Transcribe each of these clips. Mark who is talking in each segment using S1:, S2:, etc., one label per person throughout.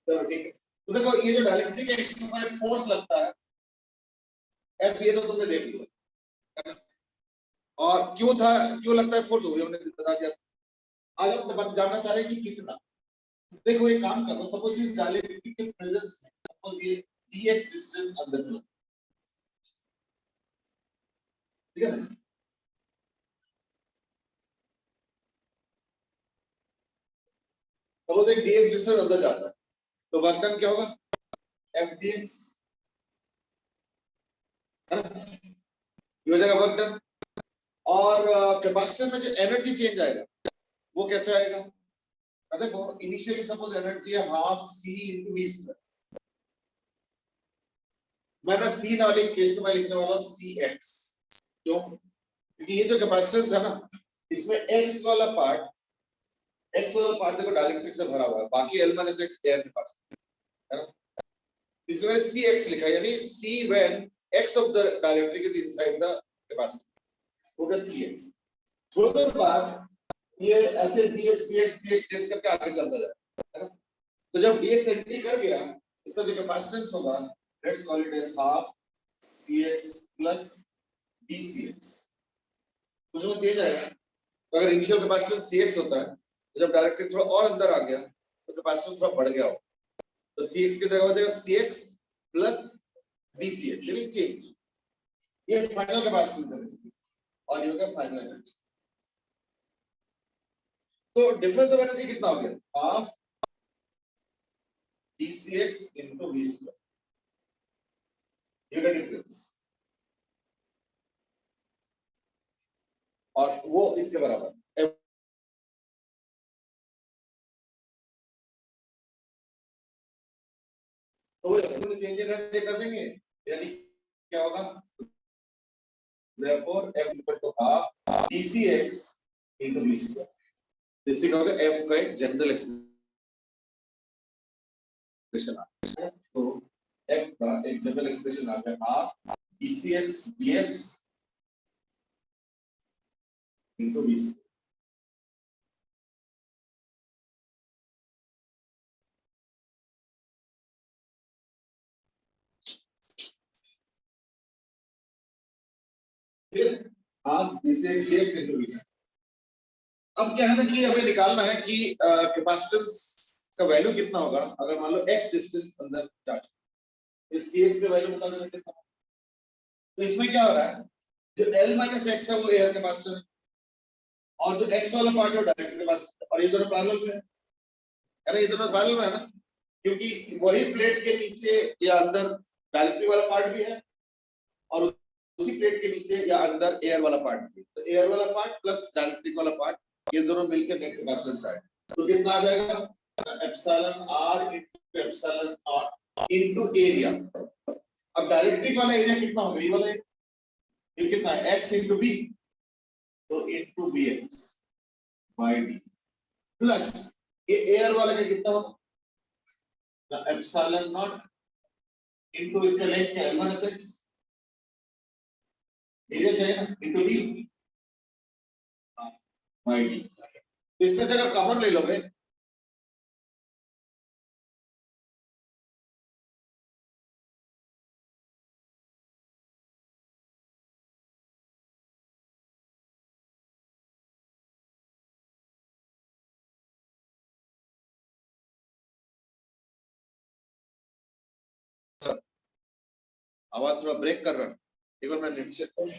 S1: चलो ठीक है, तो देखो ये जो डायलेक्ट्रिक है इसके ऊपर एक फोर्स लगता है एफ, ये तो तुमने देख लिया, और क्यों था, क्यों लगता है फोर्स, हो गया हमने बता दिया। आज हम जानना चाह रहे हैं कि कितना। देखो एक काम करो, सपोज इस डायलेक्ट्रिक के प्रेजेंस में सपोज ये dx डिस्टेंस अंदर चला, ठीक है ना, सपोज एक dx डिस्टेंस अंदर जाता है तो वर्क डन क्या होगा, f dx, है ना, ये हो जाएगा वर्क डन। और कैपेसिटर में जो एनर्जी चेंज आएगा वो कैसे आएगा, देखो इनिशियली सपोज एनर्जी है half c into v square, मैं ना c ना लिख के इसको मैं लिखने वाला हूं cx, क्यों, क्योंकि ये जो कैपेसिटेंस है ना इसमें x वाला पार्ट देखो डाइलेक्ट्रिक से भरा हुआ है, बाकी L - x एयर के पास है ना, इसमें cx लिखा है, यानी c when x of the dielectric is inside the capacitor, होगा cx। थोड़ी देर बाद ये ऐसे dx करके आगे चलता जाएगा, है ना, तो जब dx एंट्री कर गया इसका जो कैपेसिटेंस होगा let's call it as half cx plus dcx, कुछ ना चेंज आएगा। तो अगर इनिशियल कैपेसिटेंस cx होता है तो जब डायरेक्टली थोड़ा और अंदर आ गया तो कैपेसिटेंस थोड़ा बढ़ गया हो, तो cx की जगह हो जाएगा cx प्लस dcx, यानी चेंज। ये फाइनल कैपेसिटेंस है और ये होगा फाइनल एनर्जी। तो डिफरेंस ऑफ एनर्जी कितना हो गया, half dcx into v square, ये का डिफरेंस, और वो इसके बराबर तो वो चेंज एनर्जी कर देंगे, यानी क्या होगा, therefore f equal to half dcx into v square, इससे क्या होगा f का एक जनरल एक्सप्रेशन आ गया, तो f का एक जनरल एक्सप्रेशन आ गया half dcx dx into v square। Half dcx dx into v square। अब क्या है ना कि हमें निकालना है कि कैपेसिटेंस का वैल्यू कितना होगा अगर मान लो x डिस्टेंस अंदर जा चुका है, इस cx का वैल्यू बता देना कितना। तो इसमें क्या हो रहा है, जो L - x है वो एयर कैपेसिटर है, और जो x वाला पार्ट है वो डायरेक्ट कैपेसिटर, और ये दोनों पैरेलल में है ना, ये दोनों पैरेलल में है ना, क्योंकि वही प्लेट के नीचे या अंदर डायरेक्टिव वाला पार्ट भी है और उसी प्लेट के नीचे या अंदर एयर वाला पार्ट भी, तो एयर वाला पार्ट प्लस डायरेक्टिव वाला पार्ट ये दोनों मिलकर नेट कैपेसिटेंस आएगा, तो कितना आ जाएगा, epsilon r into epsilon not into area. अब डायरेक्टिव वाला एरिया कितना होगा, ये वाला ये कितना है, x into b, तो into bx by d plus ये एयर वाला का कितना होगा, एप्सिलॉन नॉट into इसका लेंथ क्या है L - x, एरिया चाहिए ना, into d by d। इसमें से अगर कॉमन ले लोगे आवाज थोड़ा ब्रेक कर रहा है, एक बार मैं नेट चेक करूं।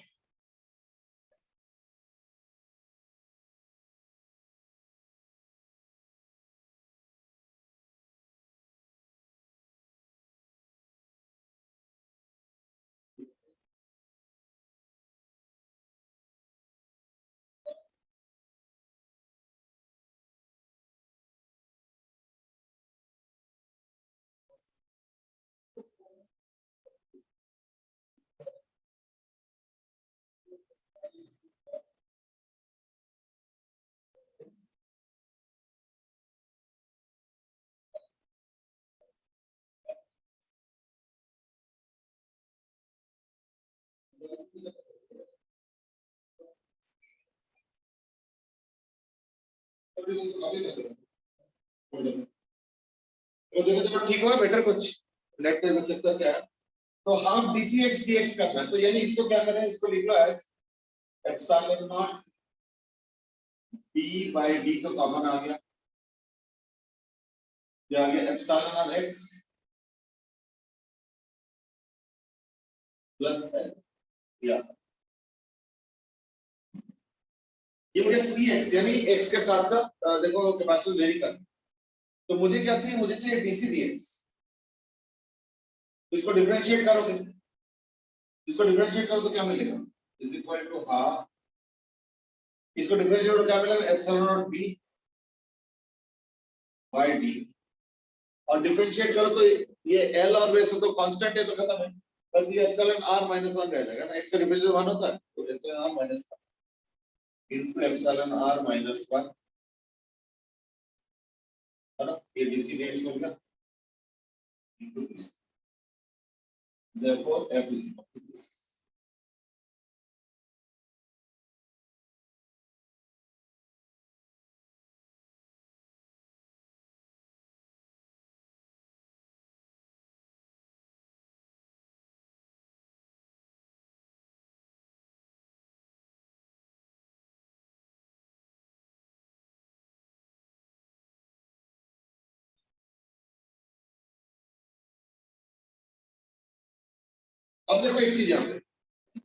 S1: तो देखो चलो ठीक हुआ बेटर, कुछ नेट पे चक्कर क्या है। तो हाफ dcx dx करना है, तो यानी इसको क्या करें, इसको लिख लो as epsilon naught b by d, तो कॉमन आ गया, ये आ गया epsilon naught x plus l, या ये हो गया cx, यानी x के साथ साथ देखो कैपेसिटेंस वेरी कर, तो मुझे क्या चाहिए, मुझे चाहिए dc dx। इसको डिफरेंशिएट करोगे, इसको डिफरेंशिएट करो तो क्या मिलेगा, इज इक्वल टू हाफ, इसको डिफरेंशिएट करो क्या मिलेगा, epsilon naught b by d, और डिफरेंशिएट करो तो ये l और वैसे तो कांस्टेंट है तो खत्म है, बस ये एप्सिलॉन r माइनस 1 रह जाएगा ना, x का डिफरेंशियल 1 होता है, तो epsilon r minus 1 into epsilon r minus 1 है ना, ये dc dx हो गया into this, therefore f is equal to this। अब देखो एक चीज यहाँ पे,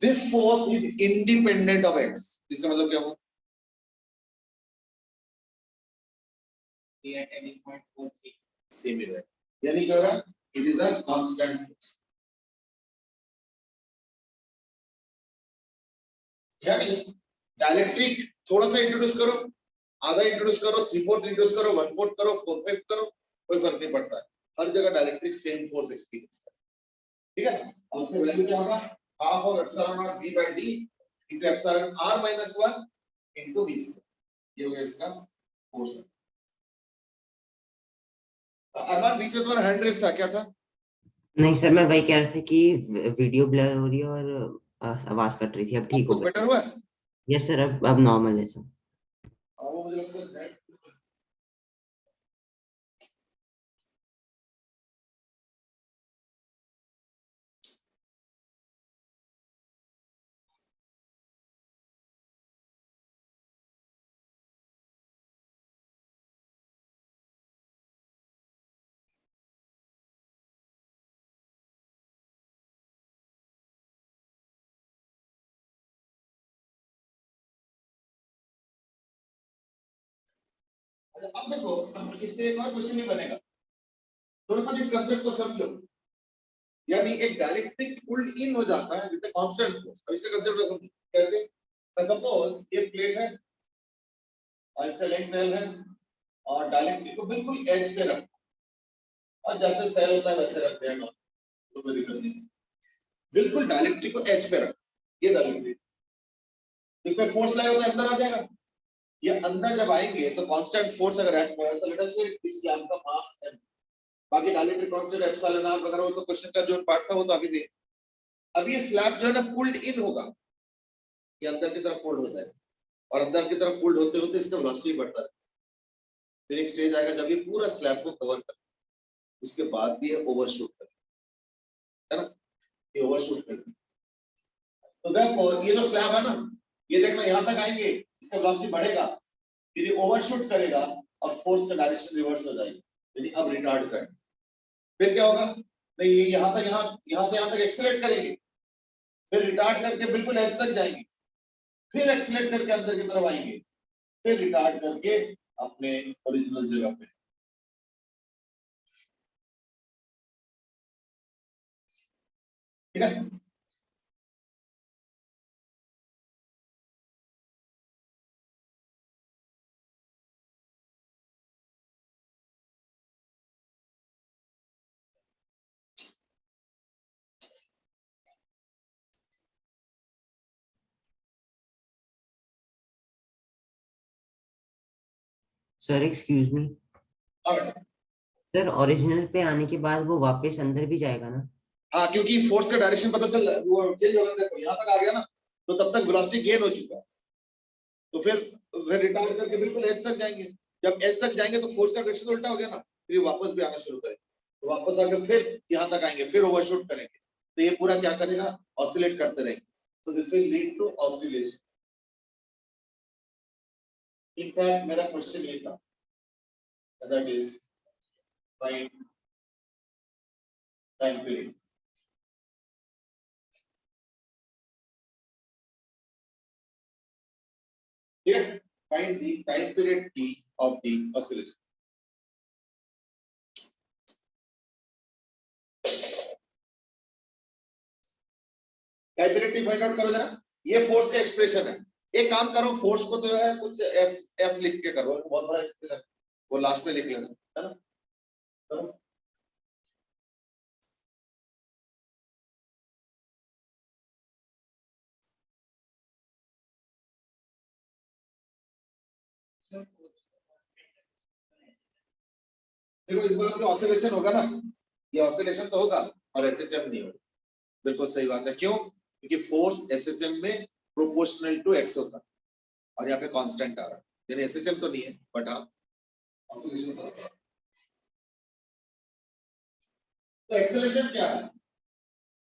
S1: this force is independent of x, इसका मतलब क्या हुआ, सेम ही रहेगा, यानी क्या होगा, it is a constant force, यानी डायलेक्ट्रिक थोड़ा सा इंट्रोड्यूस करो, आधा इंट्रोड्यूस करो, 3/4 इंट्रोड्यूस करो, 1/4 करो, 4/5 करो, कोई फर्क नहीं पड़ता है, हर जगह डायलेक्ट्रिक सेम फोर्स एक्सपीरियंस है, ठीक है। और उसका वैल्यू क्या होगा, half of epsilon naught b by d into epsilon r minus 1 into v square, ये हो गया इसका फोर्स। अरमान बीच में तुम्हारा हैंड रेस था, क्या था?
S2: नहीं सर, मैं वही कह रहा था कि वीडियो ब्लर हो रही है और आवाज कट रही थी, अब ठीक हो
S1: कुछ
S2: गया।
S1: बेटर हुआ?
S2: यस सर, अब नॉर्मल है सर।
S1: वो मुझे लगता है अब देखो इससे एक और क्वेश्चन भी बनेगा, थोड़ा सा इस कंसेप्ट को समझो, यानी एक डायलेक्ट्रिक पुल्ड इन हो जाता है विद अ कांस्टेंट फोर्स। अब इसका कंसेप्ट समझो कैसे, सपोज ये प्लेट है और इसका लेंथ l है और डायलेक्ट्रिक को बिल्कुल एज पे रखो, और जैसे सेल होता है वैसे रख देना, तो कोई दिक्कत नहीं, बिल्कुल डायलेक्ट्रिक को एज पे रखो, ये डायलेक्ट्रिक, इसमें फोर्स लगा होता है अंदर आ जाएगा, ये अंदर जब आएंगे तो कांस्टेंट फोर्स अगर एक्ट करेगा तो लेट अस से इस स्लैब का मास m, बाकी डायलेक्ट्रिक कांस्टेंट एप्सिलॉन r वगैरह, वो तो क्वेश्चन का जो पार्ट था वो तो आगे भी। अब ये स्लैब जो है ना पुल्ड इन होगा, ये अंदर की तरफ पुल्ड हो जाएगा, और अंदर की तरफ पुल्ड होते होते इसका वेलोसिटी बढ़ता है, फिर एक स्टेज आएगा जब ये पूरा स्लैब को कवर कर, उसके बाद भी ये ओवरशूट कर, है ना, ये ओवरशूट कर, तो देयरफॉर ये जो स्लैब है ना, ये देखना यहां तक आएंगे, इसका वेलोसिटी बढ़ेगा, फिर ये ओवरशूट करेगा और फोर्स का डायरेक्शन रिवर्स हो जाएगी, यानी अब रिटार्ड करेंगे, फिर क्या होगा, नहीं ये यहां तक, यहां से यहां तक एक्सेलरेट करेंगे, फिर रिटार्ड करके बिल्कुल एज तक जाएंगे, फिर एक्सेलरेट करके अंदर की तरफ आएंगे, फिर रिटार्ड करके अपने ओरिजिनल जगह पे, ठीक है।
S2: Sir excuse me sir, original पे आने के बाद वो वापस अंदर भी जाएगा ना?
S1: हाँ, क्योंकि फोर्स का डायरेक्शन पता चल वो चेंज हो रहा है, देखो यहाँ तक आ गया ना, तो तब तक वेलोसिटी गेन हो चुका है, तो फिर रिटार्ड करके बिल्कुल एज तक जाएंगे, जब एज तक जाएंगे तो फोर्स का डायरेक्शन उल्टा हो गया ना, फिर ये वापस भी आना शुरू करेंगे, तो वापस आकर फिर यहाँ तक आएंगे, फिर ओवरशूट करेंगे, तो ये पूरा क्या करेगा, ऑसिलेट करते रहेंगे, तो this will lead to oscillation. In fact मेरा क्वेश्चन ये था, that is find time period. ठीक है, find the time period t of the oscillation. Time period t find out करो जरा। ये फोर्स का एक्सप्रेशन है, एक काम करो, फोर्स को तो है कुछ f लिख के करो, बहुत बड़ा एक्सप्रेशन, वो लास्ट में लिख लेना, है ना। तो देखो इस बार जो ऑसिलेशन होगा ना, ये ऑसिलेशन तो होगा और एसएचएम नहीं होगा। बिल्कुल सही बात है, क्यों? क्योंकि फोर्स एसएचएम में प्रोपोर्शनल टू एक्स होता है और यहाँ पे कांस्टेंट आ रहा है, यानी एसएचएम तो नहीं है बट हाँ ऑसिलेशन तो होगा। तो एक्सेलरेशन क्या है,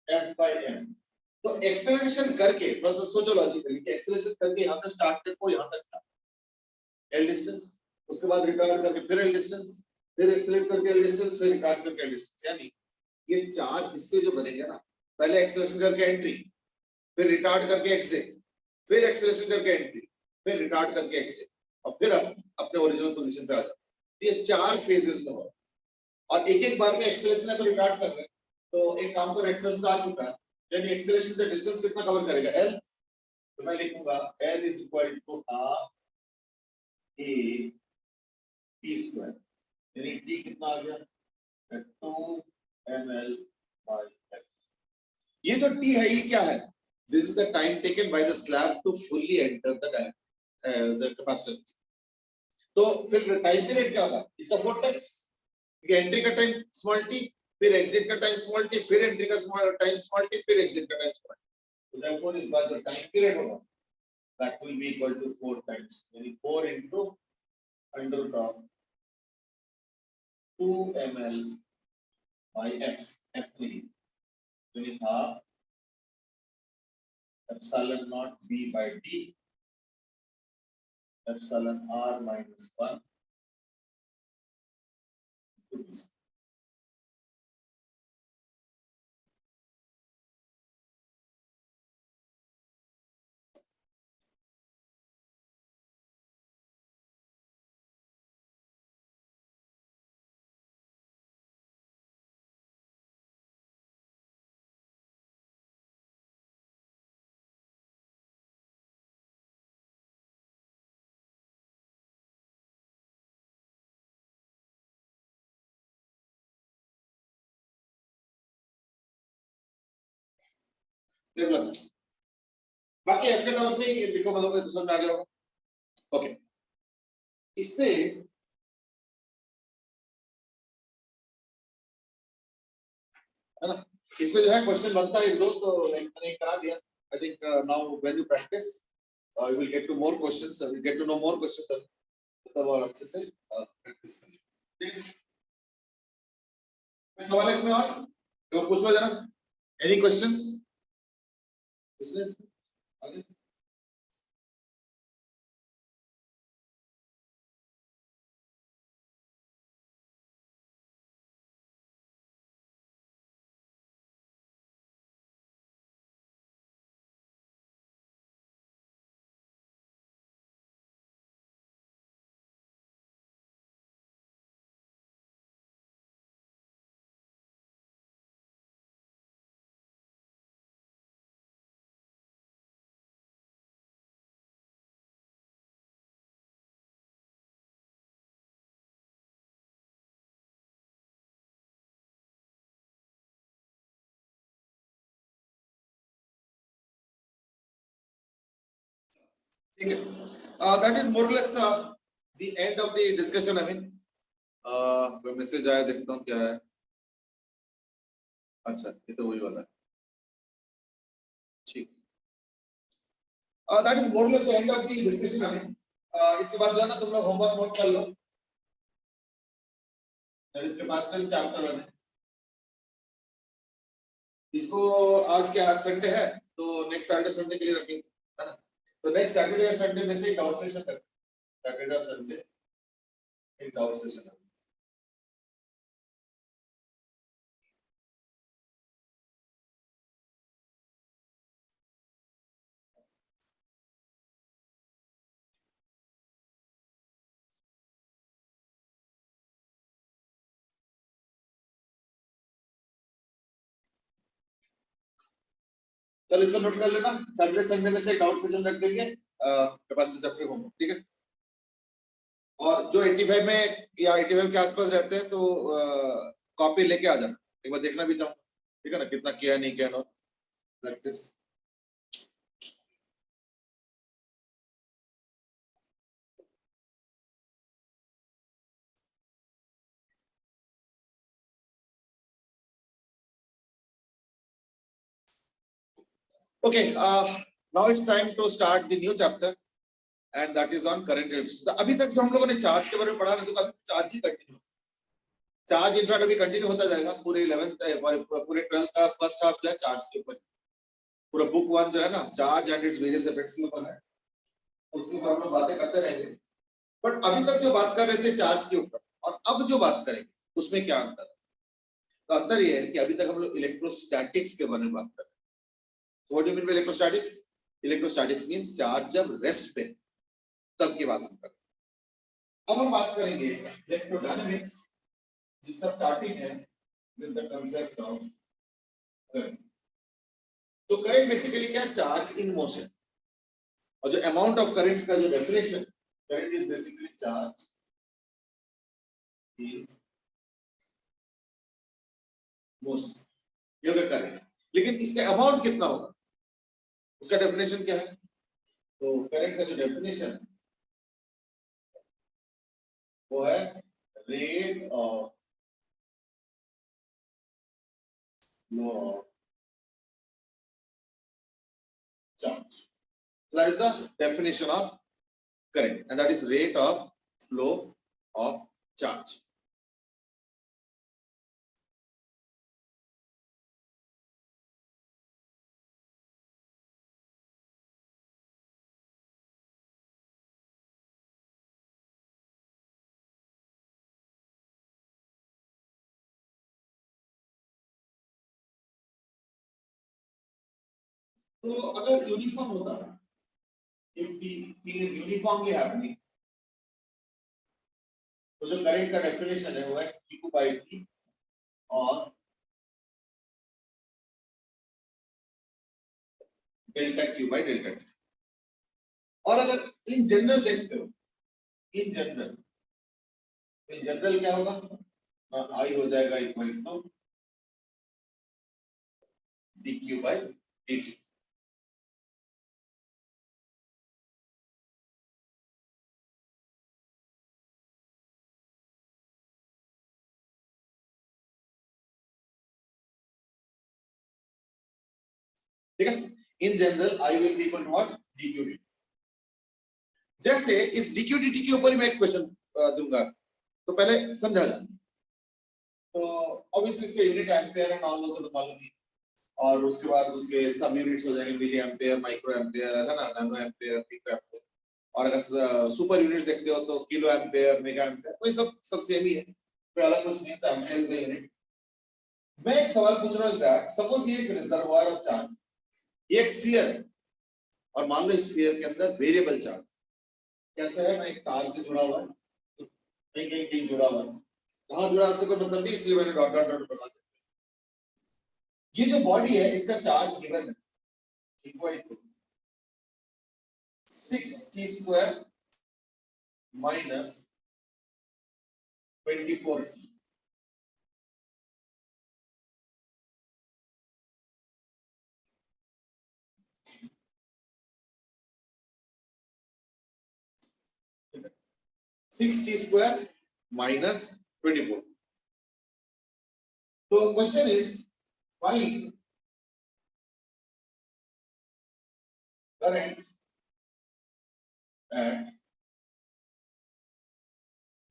S1: एफ बाई एम। तो एक्सेलरेशन करके बस सोचो लॉजिकली कि एक्सेलरेशन करके यहाँ से स्टार्ट को यहाँ तक था एल डिस्टेंस, उसके बाद रिटार्ड करके फिर एल डिस्टेंस, फिर एक्सेलरेट करके एल डिस्टेंस, फिर रिटार्ड करके एल डिस्टेंस, यानी ये चार हिस्से जो बनेंगे ना, पहले एक्सेलरेशन करके एंट्री, फिर रिटार्ड करके एग्जिट, फिर एक्सेलरेशन करके एंट्री, फिर रिटार्ड करके एग्जिट, और फिर अपने ओरिजिनल पोजीशन पे आ जाओ। ये चार फेजेस में हो और एक एक बार में एक्सेलरेशन है तो रिटार्ड कर रहे हैं, तो एक काम करो, एक्सेलरेशन तो आ चुका है, यानी एक्सेलरेशन से डिस्टेंस कितना कवर करेगा, एल। तो मैं लिखूंगा L is equal to half A T square, यानी टी कितना आ गया, 2 ml by L। ये जो टी है ये क्या है, this is the time taken by the slab to fully enter the capacitor. तो फिर टाइम पीरियड क्या होगा इसका, 4 टाइम्स, एंट्री का टाइम स्मॉल टी, फिर एग्जिट का टाइम स्मॉल टी, फिर एंट्री का टाइम स्मॉल टी, फिर एग्जिट का टाइम स्मॉल टी। तो देयरफॉर इस बार जो टाइम पीरियड होगा that will be equal to 4 times, यानी 4 into under root of 2 ml by f, f नहीं, यानी half epsilon naught b by d epsilon r minus 1 to b। देख लो बाकी f के टर्म्स में लिखो, मतलब समझ में आ गया होगा। ओके, इससे है ना, इसमें जो है क्वेश्चन बनता है एक दो, तो मैंने करा दिया। I think now when you practice you will get to more questions, will get to know more questions, तब और अच्छे से प्रैक्टिस करिए। ठीक है, कोई सवाल है इसमें और तो पूछ लो जरा, एनी क्वेश्चंस आगे। ठीक है, that is more less the end of the discussion. I mean कोई मैसेज आया, देखता हूँ क्या है। अच्छा, ये तो वही वाला है, ठीक। That is more less the end of the discussion. I mean इसके बाद जो है ना तुम लोग होमवर्क नोट कर लो। दैट इज कैपेसिटेंस चैप्टर 1 है। इसको आज क्या, आज संडे है तो नेक्स्ट सैटरडे संडे के लिए रखेंगे, है ना। तो नेक्स्ट सैटरडे या संडे में से डाउट सेशन रखेंगे, सैटरडे और संडे एक डाउट सेशन है। चल इसको नोट कर लेना, सैटरडे संडे में से डाउट सेशन रख देंगे कैपेसिटी चैप्टर होम, ठीक है। और जो 85 में या 85 के आसपास रहते हैं तो कॉपी लेके आ जाना, एक बार देखना भी चाहूँ, ठीक है ना, कितना किया नहीं किया know practice. Okay, now it's time to start the new chapter and that is on current electricity. तो अभी तक जो हम लोगों ने चार्ज के बारे में पढ़ा ना, तो चार्ज ही कंटिन्यू, चार्ज इनफैक्ट अभी कंटिन्यू होता जाएगा पूरे 11th पूरे 12th का फर्स्ट हाफ जो है चार्ज के ऊपर, पूरा बुक 1 जो है ना charge and its various effects के ऊपर है, उसके ऊपर हम लोग बातें करते रहेंगे। बट अभी तक जो बात कर रहे थे चार्ज के ऊपर और अब जो बात करेंगे उसमें क्या अंतर है? तो अंतर ये है कि अभी तक हम लोग इलेक्ट्रोस्टैटिक्स के बारे में बात कर रहे हैं। What do you mean by electrostatics? Electrostatics means charge जब रेस्ट पे तब की बात हम कर रहे हैं। अब हम बात करेंगे इलेक्ट्रोडायनेमिक्स, जिसका स्टार्टिंग है with the concept of current. तो करंट बेसिकली क्या है? Charge in motion. और जो अमाउंट ऑफ करंट का जो definition, current is basically charge in motion, ये होगा करंट। लेकिन इसका अमाउंट कितना होगा उसका डेफिनेशन क्या है? तो करंट का जो डेफिनेशन वो है rate of flow of charge. So that is the definition of current and that is rate of flow of charge. तो अगर यूनिफॉर्म होता है, if the thing is uniformly happening, तो जो करंट का डेफिनेशन है वो है Q by T और delta Q by delta T। और अगर इन जनरल देखते हो, इन जनरल क्या होगा? I हो जाएगा equal to dQ by dt। ठीक है, in general I will be equal to what? dQ dt। जैसे इस dQ dt के ऊपर ही मैं एक क्वेश्चन दूंगा, तो पहले समझा जाए। तो ऑब्वियसली इसके unit ampere and all those तो मालूम ही, और उसके बाद उसके सब यूनिट्स हो जाएंगे मिली एम्पेयर, माइक्रो एम्पेयर, है ना, नैनो एम्पेयर, पिको एम्पेयर। और अगर सुपर यूनिट्स देखते हो तो किलो एम्पेयर, मेगा एम्पेयर, कोई सब सेम ही है, कोई अलग कुछ नहीं। तो एम्पेयर इज द यूनिट। मैं एक सवाल पूछ रहा हूं दैट सपोज ये एक रिजर्वोयर ऑफ चार्ज, ये एक स्फीयर है और मान लो इस स्फीयर के अंदर वेरिएबल चार्ज कैसा है ना, एक तार से जुड़ा हुआ है, कहीं कहीं कहीं जुड़ा हुआ है, कहां जुड़ा उससे कोई मतलब नहीं, इसलिए मैंने डॉट डॉट डॉट बना दिया। ये जो बॉडी है इसका चार्ज गिवन है equal to 6t square minus 24t। Six T square minus 24। तो question is find current at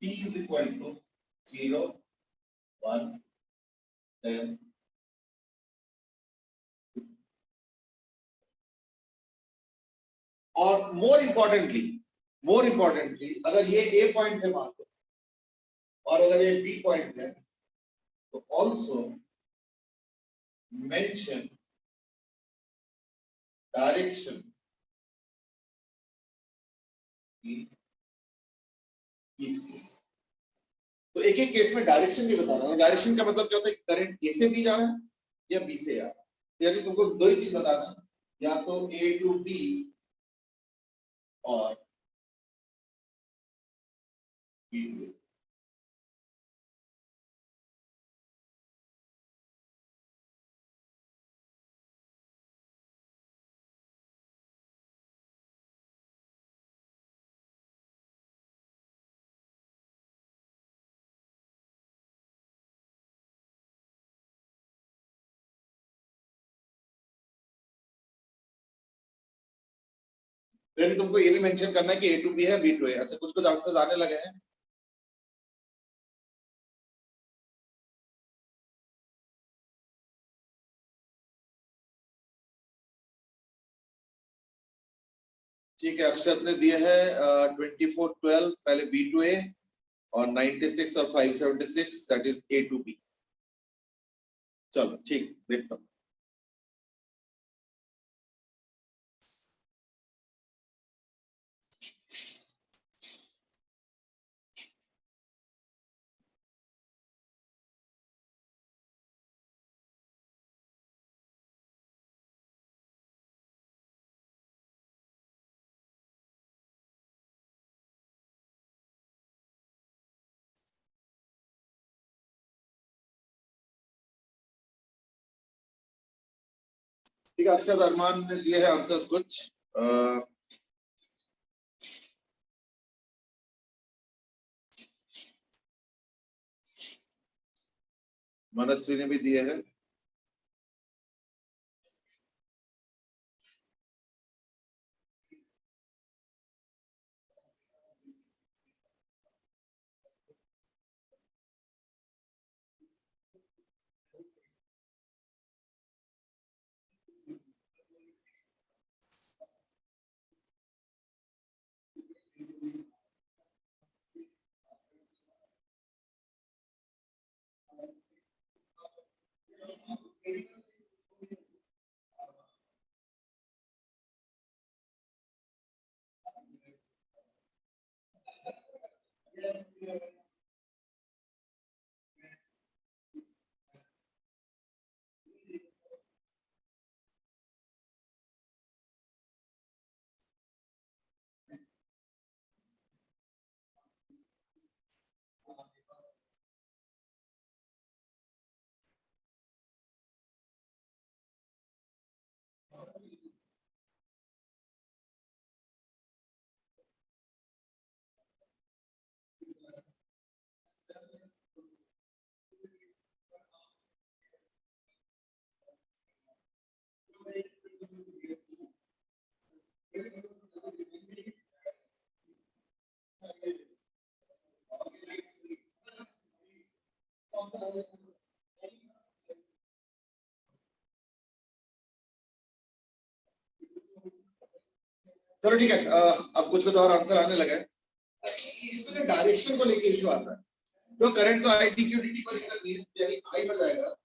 S1: t is equal to 0 1 10 और मोर इम्पोर्टेंटली अगर ये ए पॉइंट है मान लो और अगर ये बी पॉइंट है तो also mention direction each case. तो एक एक केस में डायरेक्शन भी बताना है। डायरेक्शन का मतलब क्या होता है, करंट ए से बी जा रहा है या बी से आ रहा है। यानी तुमको दो ही चीज बताना है, या तो ए टू बी और बी टू ए। यानी तुमको ये भी मेंशन करना है कि ए टू बी है बी टू ए। अच्छा, कुछ कुछ आंसर्स आने लगे हैं। ठीक है, अक्षत ने दिए हैं 2412 पहले बी टू ए और 96 और 576 that is A to B. चलो ठीक, देखता हूँ। ठीक है, अक्षत अरमान ने दिए हैं आंसर्स कुछ। मनस्वी ने भी दिए हैं। चलो ठीक है, अब कुछ कुछ और आंसर आने लगे। इसमें डायरेक्शन को लेके इश्यू आता है। तो करंट तो आई डीक्यूडीटी को दिक्कत नहीं है, यानी आई हो जाएगा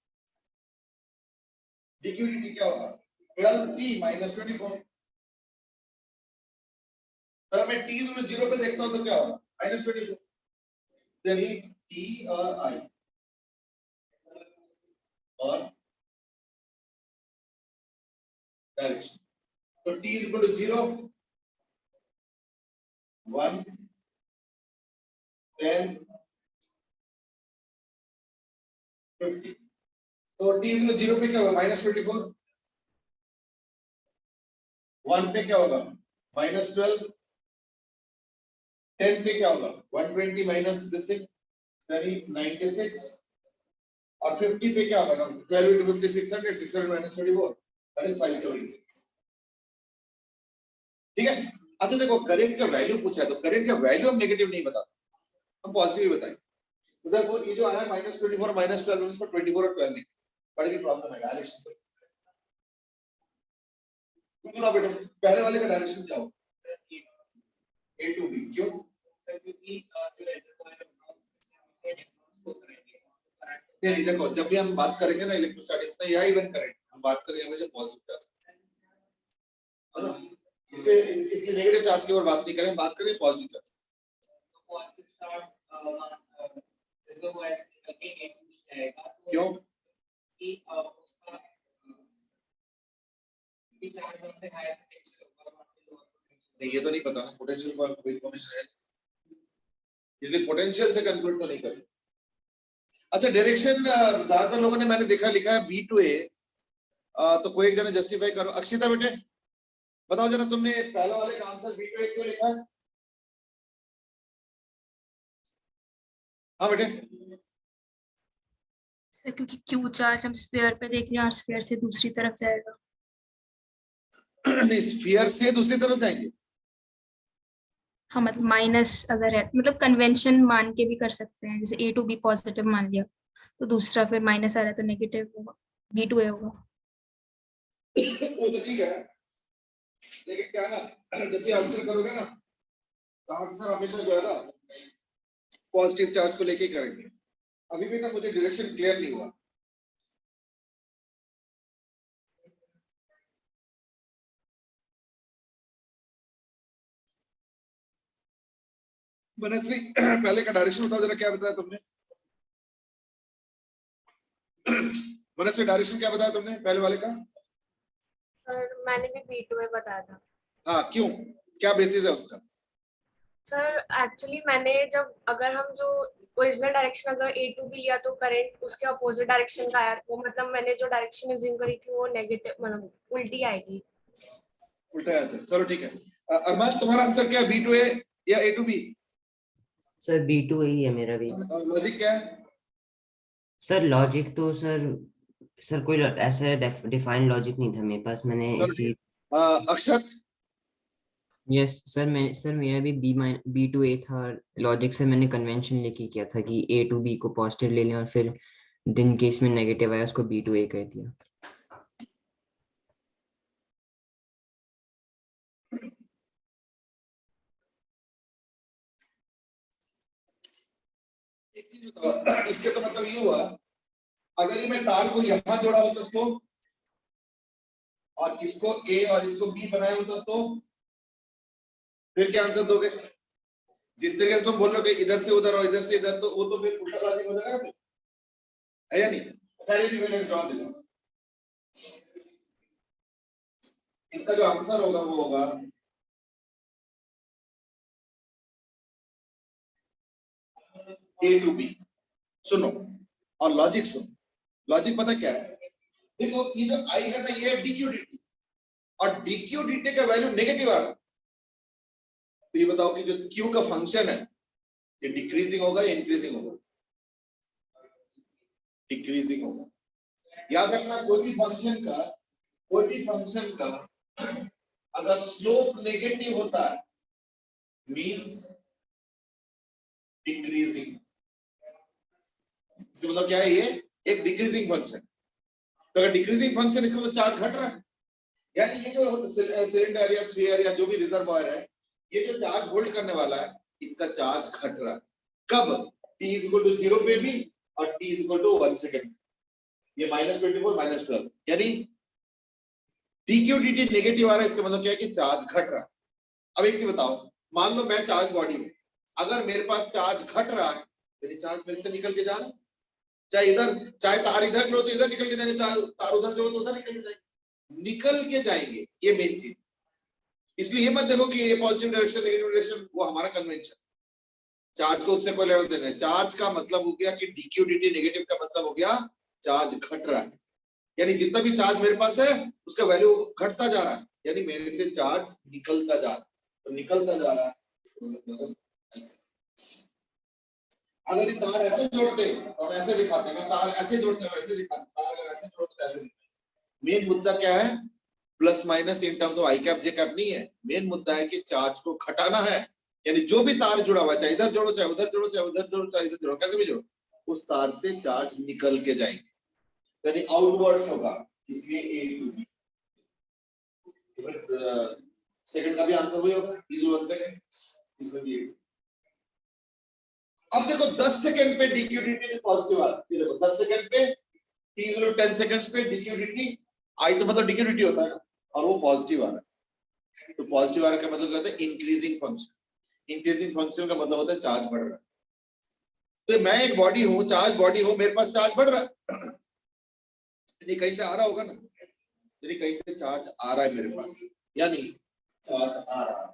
S1: डीक्यूडीटी क्या होगा 12t - 24। अगर मैं t 0 पे देखता हूं तो क्या होगा -24। यानी t और i और डायरेक्शन। तो t = 0 1 10 50। तो t 0 पे क्या होगा -24। 1 पे क्या होगा -12। 10 पे क्या होगा 120 माइनस दिस थिंग यानी 96। और 50 पे क्या होगा 12 into 50 600 600 minus 24 that is 576। ठीक है। अच्छा देखो, करंट का वैल्यू पूछा है तो करंट का वैल्यू हम नेगेटिव नहीं बताते, हम पॉजिटिव ही बताएंगे। तो देखो ये जो आ रहा है -24 -12 इसको 24 और 12 लिख, बड़ी प्रॉब्लम है डायरेक्शन पे। तुम बताओ बेटा पहले वाले का डायरेक्शन क्या होगा? A to B। क्यों? नहीं देखो जब भी हम बात करेंगे ना इलेक्ट्रोस्टैटिक्स में यही इवन करंट हम बात करेंगे हमेशा पॉजिटिव चार्ज, है ना? इसलिए नेगेटिव चार्ज की ओर बात नहीं करें, बात करें पॉजिटिव चार्ज। क्यों? नहीं ये तो नहीं पता ना पोटेंशियल पर कोई इन्फॉर्मेशन है, इसलिए पोटेंशियल से कंक्लूड तो नहीं कर सकते। अच्छा डायरेक्शन ज्यादातर लोगों ने मैंने देखा लिखा है B to A, तो कोई एक जना जस्टिफाई करो। अक्षिता बेटे बताओ जरा तुमने पहला वाले का आंसर B to A क्यों लिखा है? हाँ बेटे
S3: क्योंकि क्यू चार्ज हम स्फीयर पे देख रहे हैं और स्फीयर से दूसरी तरफ जाएगा।
S1: नहीं स्फीयर से दूसरी तरफ जाएंगे।
S3: हाँ मतलब माइनस अगर है मतलब कन्वेंशन मान के भी कर सकते हैं, जैसे A to B पॉजिटिव मान लिया तो दूसरा फिर माइनस आ रहा है तो नेगेटिव होगा, B to A होगा।
S1: वो तो ठीक है लेकिन क्या ना जब भी आंसर करोगे ना तो आंसर हमेशा जो है ना पॉजिटिव चार्ज को लेके ही करेंगे। अभी भी ना मुझे डायरेक्शन क्लियर नहीं हुआ। मनस्वी पहले का डायरेक्शन बताओ जरा क्या बताया तुमने? मनस्वी डायरेक्शन क्या बताया तुमने पहले वाले का?
S4: सर मैंने भी B to A बताया था।
S1: हाँ क्यों, क्या बेसिस है उसका?
S4: सर एक्चुअली मैंने जब अगर हम जो ओरिजिनल डायरेक्शन अगर A to B लिया तो करंट उसके अपोजिट डायरेक्शन का आया, वो मतलब मैंने जो डायरेक्शन अज्यूम करी थी वो नेगेटिव मतलब उल्टी आएगी।
S1: उल्टा आया था, चलो ठीक है। अरमान तुम्हारा आंसर क्या है, B to A या A to B?
S2: Sir B to A ही है मेरा भी।
S1: लॉजिक क्या है?
S2: सर लॉजिक तो सर कोई ऐसा डिफाइंड लॉजिक नहीं था मेरे पास, मैंने इसी।
S1: अक्षत
S5: यस सर मेरा भी B to A था। लॉजिक से मैंने कन्वेंशन लेके किया था कि A to B को पॉजिटिव ले लें और फिर दिन केस में नेगेटिव आया उसको B to A कर दिया।
S1: एक चीज बताओ, इसके तो मतलब ये हुआ अगर ये मैं तार को यहां जोड़ा होता तो और इसको A और इसको B बनाया होता तो फिर क्या आंसर दोगे? जिस तरीके से तुम बोल रहे हो कि इधर से उधर और इधर से इधर, तो वो तो फिर उल्टा लॉजिक हो जाएगा है या नहीं? Let's draw this. इसका जो आंसर होगा वो होगा A to B। सुनो और लॉजिक सुनो, लॉजिक पता क्या है? देखो ये जो I है ना ये है dq dt और dq dt का वैल्यू नेगेटिव आ रहा है, तो ये बताओ कि जो q का फंक्शन है ये डिक्रीजिंग होगा या इंक्रीजिंग होगा? डिक्रीजिंग होगा। याद रखना कोई भी फंक्शन का अगर स्लोप नेगेटिव होता है मींस डिक्रीजिंग। इसका मतलब क्या है, ये एक डिक्रीजिंग फंक्शन। तो अगर डिक्रीजिंग फंक्शन इसका मतलब चार्ज घट रहा है, यानी ये जो सिलेंडर या स्फीयर या जो भी रिजर्वॉयर है ये जो चार्ज होल्ड करने वाला है इसका चार्ज घट रहा है। कब? t = 0 पे भी और t = 1 सेकंड। ये -24 -12 यानी dq dt नेगेटिव आ रहा है, इसका मतलब क्या है कि चार्ज घट रहा है। अब एक चीज बताओ, मान लो मैं चार्ज बॉडी हूं, अगर मेरे पास चार्ज घट रहा है यानी चार्ज मेरे से निकल के जा रहा है, चाहे तार इधर जोड़ो तो इधर निकल के जाएंगे, चाहे तार उधर जोड़ो तो उधर निकल के जाएंगे, ये मेन चीज। इसलिए ये मत देखो कि ये पॉजिटिव डायरेक्शन नेगेटिव डायरेक्शन, वो हमारा कन्वेंशन। चार्ज को उससे कोई लेना देना है। चार्ज का मतलब हो गया कि dq dt नेगेटिव का मतलब हो गया चार्ज घट रहा है, यानी जितना भी चार्ज मेरे पास है उसका वैल्यू घटता जा रहा है, यानी मेरे से चार्ज निकलता जा रहा है। तो निकलता जा रहा है अगर ये तार ऐसे जोड़ते तो हम ऐसे दिखाते हैं, तार ऐसे जोड़ते हैं वैसे दिखाते, तार अगर ऐसे जोड़ते तो ऐसे दिखाते। मेन मुद्दा क्या है? Plus minus in terms of I cap J cap नहीं है, मेन मुद्दा है कि चार्ज को घटाना है। यानी जो भी तार जुड़ा हुआ है चाहे इधर जोड़ो चाहे उधर जोड़ो चाहे उधर जोड़ो चाहे इधर जोड़ो, कैसे भी जोड़ो, उस तार से चार्ज निकल के जाएंगे, यानी आउटवर्ड्स होगा, इसलिए A to B। सेकंड का भी आंसर वही होगा, इज 1 सेकंड, इसमें भी 8। अब देखो 10 सेकंड पे dq dt में पॉजिटिव आ रहा है, ये देखो 10 सेकंड पे t इज 10 सेकंड्स पे dq dt, i तो मतलब dq dt होता है ना, और वो पॉजिटिव आ रहा है। तो पॉजिटिव आ रहा का मतलब क्या होता है? Increasing function. इंक्रीजिंग फंक्शन का मतलब होता है चार्ज बढ़ रहा है। तो मैं एक बॉडी हूं, चार्ज बॉडी हूं, मेरे पास चार्ज बढ़ रहा है, यदि कहीं से आ रहा होगा ना, यदि कहीं से चार्ज आ रहा है मेरे पास, यानी चार्ज आ रहा है,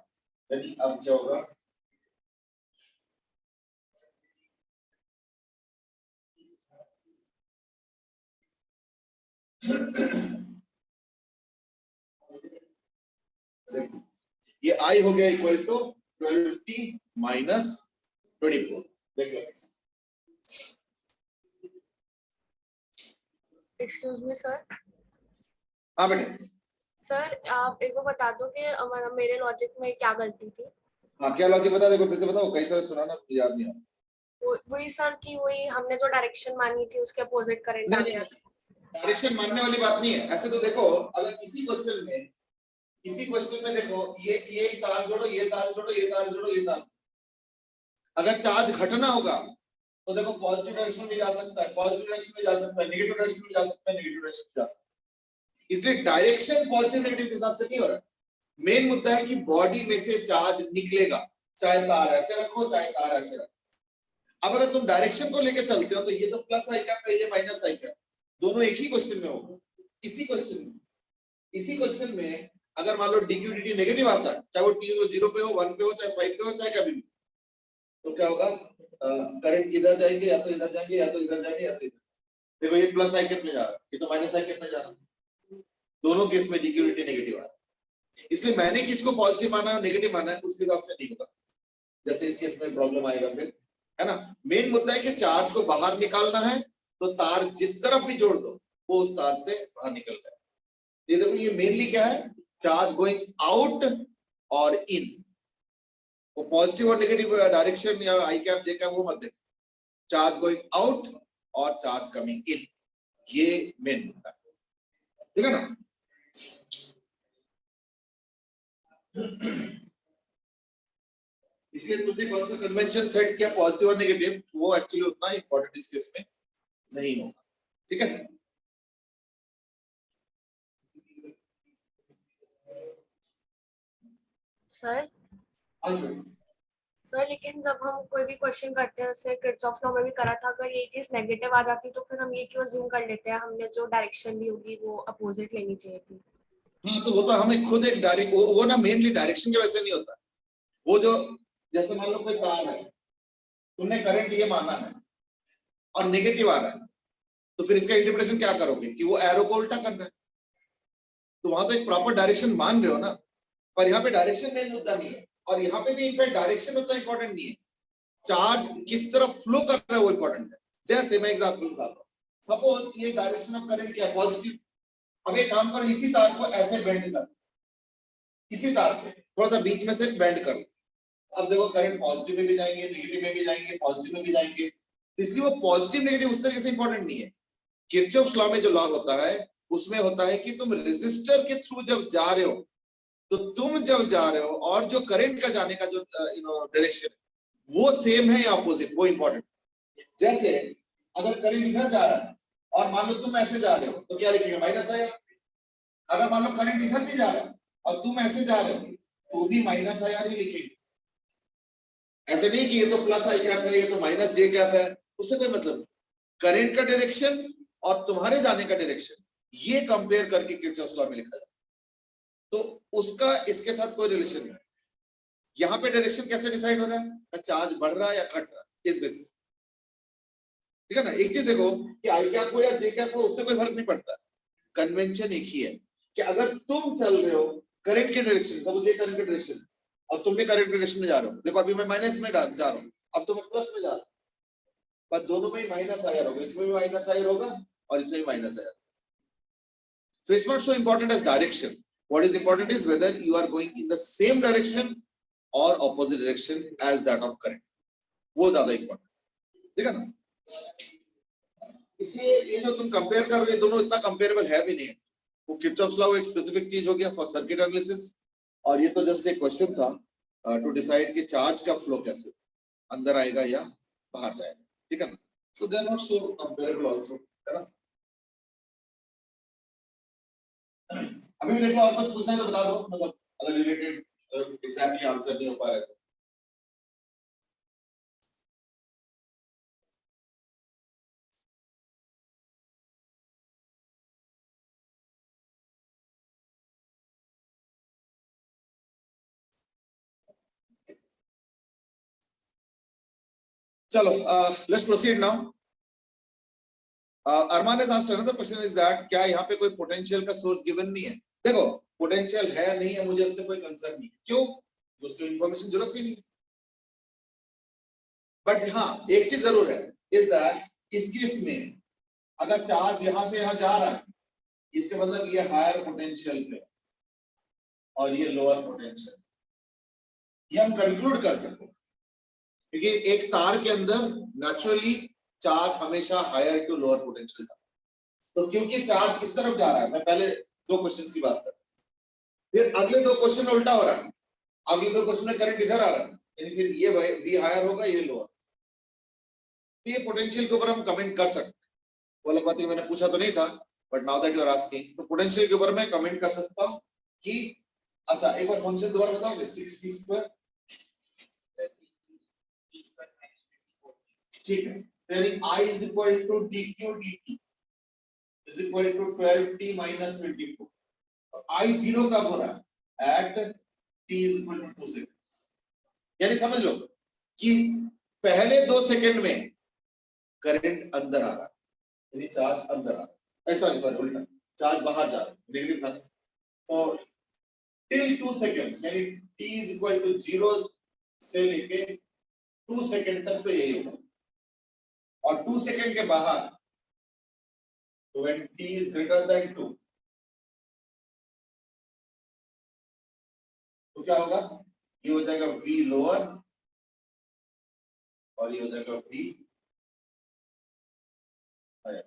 S1: यानी अब क्या होगा? ये I हो गया इक्वल टू 12t माइनस 24। देख लो।
S4: Excuse me sir.
S1: हाँ बेटे।
S4: सर आप एक बार बता दो कि मेरे लॉजिक में क्या गलती थी।
S1: हाँ क्या लॉजिक बता, देखो फिर से बताओ, कई सारे सुना ना, मुझे याद नहीं आ रहा।
S4: वही सर कि वही हमने जो डायरेक्शन मानी थी उसके अपोजिट करंट आ
S1: नहीं,
S4: गया।
S1: डायरेक्शन मानने वाली बात नहीं है। ऐसे तो देखो, अगर इसी क्वेश्चन में देखो, ये तार जोड़ो, ये तार जोड़ो, ये तार जोड़ो, ये तार, अगर चार्ज घटना होगा तो देखो पॉजिटिव डायरेक्शन में जा सकता है, पॉजिटिव डायरेक्शन में जा सकता है, नेगेटिव डायरेक्शन में जा सकता है, नेगेटिव डायरेक्शन में जा सकता है। इसलिए डायरेक्शन पॉजिटिव नेगेटिव के हिसाब से नहीं हो रहा है। मेन मुद्दा है कि बॉडी में से चार्ज निकलेगा, चाहे तार ऐसे रखो चाहे तार ऐसे रखो। अब अगर तुम डायरेक्शन को लेकर चलते हो तो ये तो प्लस आई कैप है, ये माइनस आई कैप, दोनों एक ही क्वेश्चन में होगा। इसी क्वेश्चन में अगर मान लो dq dt नेगेटिव आता है, चाहे वो t 0 पे हो, 1 पे हो, चाहे 5 पे हो, चाहे कभी भी, तो क्या होगा? करंट इधर जाएंगे, या तो इधर जाएंगे, या तो इधर जाएंगे, या तो इधर। देखो ये प्लस आई कैप में जा रहा है, ये तो माइनस आई कैप में जा रहा है। दोनों केस में dq dt नेगेटिव आ रहा है। इसलिए मैंने किसको पॉजिटिव माना नेगेटिव माना है उसके हिसाब से नहीं होगा। जैसे इस केस में प्रॉब्लम आएगा फिर, है ना। मेन मुद्दा है कि चार्ज को बाहर निकालना है, तो तार जिस तरफ भी जोड़ दो वो उस तार से बाहर निकल जाए। ये देखो ये मेनली क्या है? चार्ज गोइंग आउट और इन। वो पॉजिटिव और नेगेटिव डायरेक्शन या आई कैप जे कैप वो मत देखो, चार्ज गोइंग आउट और चार्ज कमिंग इन, ये मेन मुद्दा है, ठीक है ना। इसलिए तुमने कौन सा कन्वेंशन सेट किया पॉजिटिव और नेगेटिव, वो एक्चुअली उतना इंपॉर्टेंट इस केस में नहीं होगा, ठीक है।
S4: सर लेकिन जब हम कोई भी क्वेश्चन करते हैं, जैसे किरचॉफ लॉ में भी करा था, अगर ये चीज नेगेटिव आ जाती तो फिर हम ये क्यों अज्यूम कर लेते हैं हमने जो डायरेक्शन ली होगी वो अपोजिट लेनी चाहिए थी।
S1: हाँ तो वो तो हमें खुद एक डायरेक्ट वो ना मेनली डायरेक्शन की वजह से नहीं होता। वो जो जैसे मान लो कोई तार है, तुमने करंट ये माना है और नेगेटिव आ रहा है, तो फिर इसका इंटरप्रिटेशन क्या करोगे कि वो एरो को उल्टा करना है। तो वहां तो एक प्रॉपर डायरेक्शन मान रहे हो ना, पर यहाँ पे डायरेक्शन मेन मुद्दा नहीं है, और यहाँ पे भी इनफैक्ट डायरेक्शन उतना इंपॉर्टेंट नहीं है, चार्ज किस तरफ फ्लो कर रहा है वो इंपॉर्टेंट है। जैसे मैं एग्जांपल बताता हूँ, सपोज ये डायरेक्शन ऑफ करंट क्या है? पॉजिटिव। अब एक काम करो, इसी तार को ऐसे बेंड कर, इसी तार को थोड़ा सा बीच में से बेंड कर। अब देखो करंट पॉजिटिव में भी जाएंगे, नेगेटिव में भी जाएंगे, पॉजिटिव में भी जाएंगे, इसलिए वो पॉजिटिव नेगेटिव उस तरीके से इंपॉर्टेंट नहीं है। किरचॉफ्स लॉ में जो लॉ होता है उसमें होता है कि तुम रेजिस्टर के थ्रू जब जा रहे हो, तो तुम जब जा रहे हो और जो करंट का जाने का जो डायरेक्शन वो सेम है या अपोजिट, वो इंपॉर्टेंट। जैसे अगर करंट इधर जा रहा है और मान लो तुम ऐसे जा रहे हो तो क्या लिखेंगे? माइनस आएगा। अगर मान लो करंट इधर भी जा रहा है और तुम ऐसे जा रहे हो तो भी माइनस आया ही लिखेंगे। ऐसे नहीं कि ये तो प्लस आई कैप है, ये तो माइनस जे कैप है, उससे कोई मतलब नहीं। करंट का डायरेक्शन और तुम्हारे जाने का डायरेक्शन ये कंपेयर करके किरचॉफ्स लॉ में लिखा जाए, तो उसका इसके साथ कोई रिलेशन नहीं। यहाँ पे डायरेक्शन कैसे डिसाइड हो रहा है? चार्ज बढ़ रहा है या घट रहा है, इस बेसिस, ठीक है ना। एक चीज देखो कि आई कैप हो या जे कैप हो उससे कोई फर्क नहीं पड़ता, कन्वेंशन एक ही है कि अगर तुम चल रहे हो करंट के डायरेक्शन, सपोज ये करंट के डायरेक्शन और तुम भी करंट के डायरेक्शन में जा रहे हो, देखो अभी मैं माइनस में जा रहा हूँ, अब तो मैं प्लस में जा रहा हूँ, पर दोनों में ही माइनस आया होगा, इसमें भी माइनस आया होगा और इसमें भी माइनस आया। So it's not so important as direction. What is important is whether you are going in the same direction or opposite direction as that of current. वो ज्यादा important, ठीक है ना। इसलिए ये जो तुम कंपेयर कर रहे हो ये दोनों इतना कंपेरेबल है भी नहीं। वो किरचॉफ्स लॉ एक स्पेसिफिक चीज हो गया फॉर सर्किट एनालिसिस, और ये तो जस्ट एक क्वेश्चन था टू डिसाइड कि चार्ज का फ्लो कैसे अंदर आएगा या बाहर जाएगा, ठीक है ना। So they are not so comparable also, है ना। अभी भी देखो, और कुछ पूछना है तो बता दो, मतलब अगर रिलेटेड एग्जैक्टली आंसर नहीं हो पा रहा है तो। चलो, let's proceed now. Arman has asked another question is that क्या यहाँ पे कोई पोटेंशियल का सोर्स गिवन नहीं है। देखो, पोटेंशियल है नहीं है मुझे उससे कोई कंसर्न नहीं, क्यों, उसको इन्फॉर्मेशन जरूरत ही नहीं। बट हाँ, एक चीज जरूर है इज दैट इस केस में अगर चार्ज यहां से यहां जा रहा है, इसके मतलब ये हायर पोटेंशियल पे और ये लोअर पोटेंशियल, ये हम कंक्लूड कर सकते हैं, क्योंकि एक तार के अंदर नेचुरली चार्ज हमेशा हायर टू लोअर पोटेंशियल था। तो क्योंकि चार्ज इस तरफ जा रहा है, मैं पहले दो क्वेश्चंस की बात कर, फिर अगले दो क्वेश्चन में उल्टा हो रहा है, अगले दो क्वेश्चन में करंट इधर आ रहा है, यानी फिर ये वी हायर होगा, ये लोअर। तो ये पोटेंशियल के ऊपर हम कमेंट कर सकते हैं। वो अलग बात है, मैंने पूछा तो नहीं था, but now that you are asking, तो पोटेंशियल के ऊपर मैं कमेंट कर सकता हूं कि अच्छा एक बार फंक्शन दोबारा बताओगे, 6t², ठीक है, यानी I is equal to dq dt is equal to 12t minus 24। तो I 0 कब हो रहा है? At t is equal to 2 seconds। यानी समझ लो कि पहले 2 सेकंड में करंट अंदर आ रहा है, यानी चार्ज अंदर आ रहा है, ऐसा सॉरी उल्टा, चार्ज बाहर जा रहा है, नेगेटिव था। तो टिल 2 सेकंड्स यानी t is equal to 0 से लेके 2 सेकंड तक तो यही होगा, और 2 सेकंड के बाहर तो when t is greater than 2 तो क्या होगा, ये हो जाएगा v लोअर और ये हो जाएगा v higher.